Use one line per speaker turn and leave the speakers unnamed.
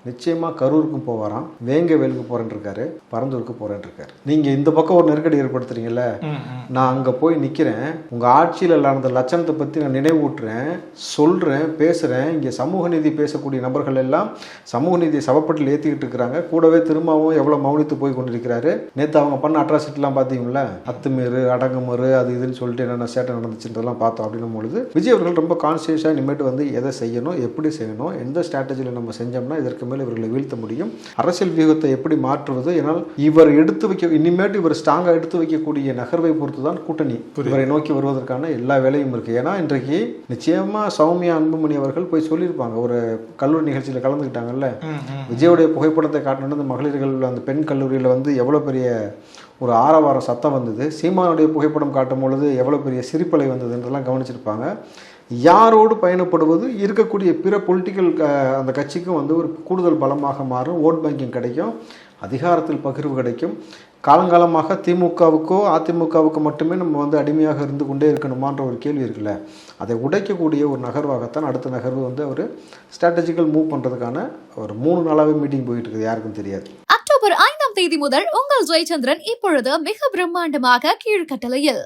நிச்சயமாக கரூருக்கும் போவாராம், வேங்கவேலுக்கு போகிறேன்னு இருக்காரு, பரந்தூருக்கு போகிறேன்னு இருக்காரு. நீங்கள் இந்த பக்கம் ஒரு நெருக்கடி ஏற்படுத்துறீங்கல்ல, நான் அங்கே போய் நிற்கிறேன், உங்கள் ஆட்சியில் நடந்த லட்சணத்தை பற்றி நான் நினைவூட்டுறேன், சொல்கிறேன், பேசுகிறேன். இங்கே சமூக நீதி பேசக்கூடிய நபர்கள் எல்லாம் சமூக நீதியை சவப்பட்டில் ஏற்றிக்கிட்டு இருக்கிறாங்க. கூடவே திரும்பவும் எவ்வளோ மௌனித்து போய் கொண்டிருக்கிறாரு. நேற்று அவங்க பண்ண அட்ராசிட்டிலாம் பார்த்தீங்களா, அத்துமீறு அடங்குமறு அது இதுன்னு சொல்லிட்டு என்னென்ன சேட்டை நடந்துச்சுன்றதெல்லாம் பார்த்தோம். அப்படின்னும் பொழுது விஜய் அவர்கள் ரொம்ப கான்சியஸாக இனிமேட்டு வந்து எதை செய்யணும், எப்படி செய்யணும், எந்த ஸ்ட்ராட்டஜியில் நம்ம செஞ்சோம்னா இதற்கு மேலே இவர்களை வீழ்த்த முடியும், அரசியல் வியூகத்தை எப்படி மாற்றுவது. ஏன்னால் இவர் எடுத்து வைக்க இனிமேட்டு இவர் ஸ்ட்ராங்காக எடுத்து வைக்கக்கூடிய நகர்வை பொறுத்து தான் கூட்டணி இவரை நோக்கி வருவதற்கான எல்லா வேலையும் இருக்குது. ஏன்னா இன்றைக்கு நிச்சயமாக சௌமியா அன்புமணி அவர்கள் போய் சொல்லியிருப்பாங்க, ஒரு கல்லூரி நிகழ்ச்சியில் கலந்துக்கிட்டாங்கல்ல, விஜயோடைய புகைப்படத்தை காட்டணும், அந்த மகளிர்கள் அந்த பெண் கல்லூரியில் வந்து எவ்வளோ பெரிய ஒரு ஆரவார சத்தம் வந்தது, சீமானுடைய புகைப்படம் காட்டும் பொழுது எவ்வளோ பெரிய சிரிப்பலை வந்ததுன்றெல்லாம் கவனிச்சிருப்பாங்க. யாரோடு பயணப்படுவது இருக்கக்கூடிய பிற பொலிட்டிக்கல் அந்த கட்சிக்கும் வந்து ஒரு கூடுதல் பலமாக மாறும், ஓட் பேங்கிங் கிடைக்கும், அதிகாரத்தில் பகிர்வு கிடைக்கும். காலங்காலமாக திமுகவுக்கோ அதிமுகவுக்கோ மட்டுமே நம்ம வந்து அடிமையாக இருந்து கொண்டே இருக்கணுமான்ற ஒரு கேள்வி இருக்குல்ல, அதை உடைக்கக்கூடிய ஒரு நகர்வாகத்தான் அடுத்த நகர்வு வந்து அவர் ஸ்ட்ராட்டஜிக்கல் மூவ் பண்ணுறதுக்கான ஒரு 3 நாளாகவே மீட்டிங் போயிட்டு இருக்குது, யாருக்கும் தெரியாது.
அக்டோபர் 5ஆம் தேதி முதல் உங்கள் ஜெயச்சந்திரன் இப்பொழுது மிக பிரம்மாண்டமாக கீழ்கட்டளையில்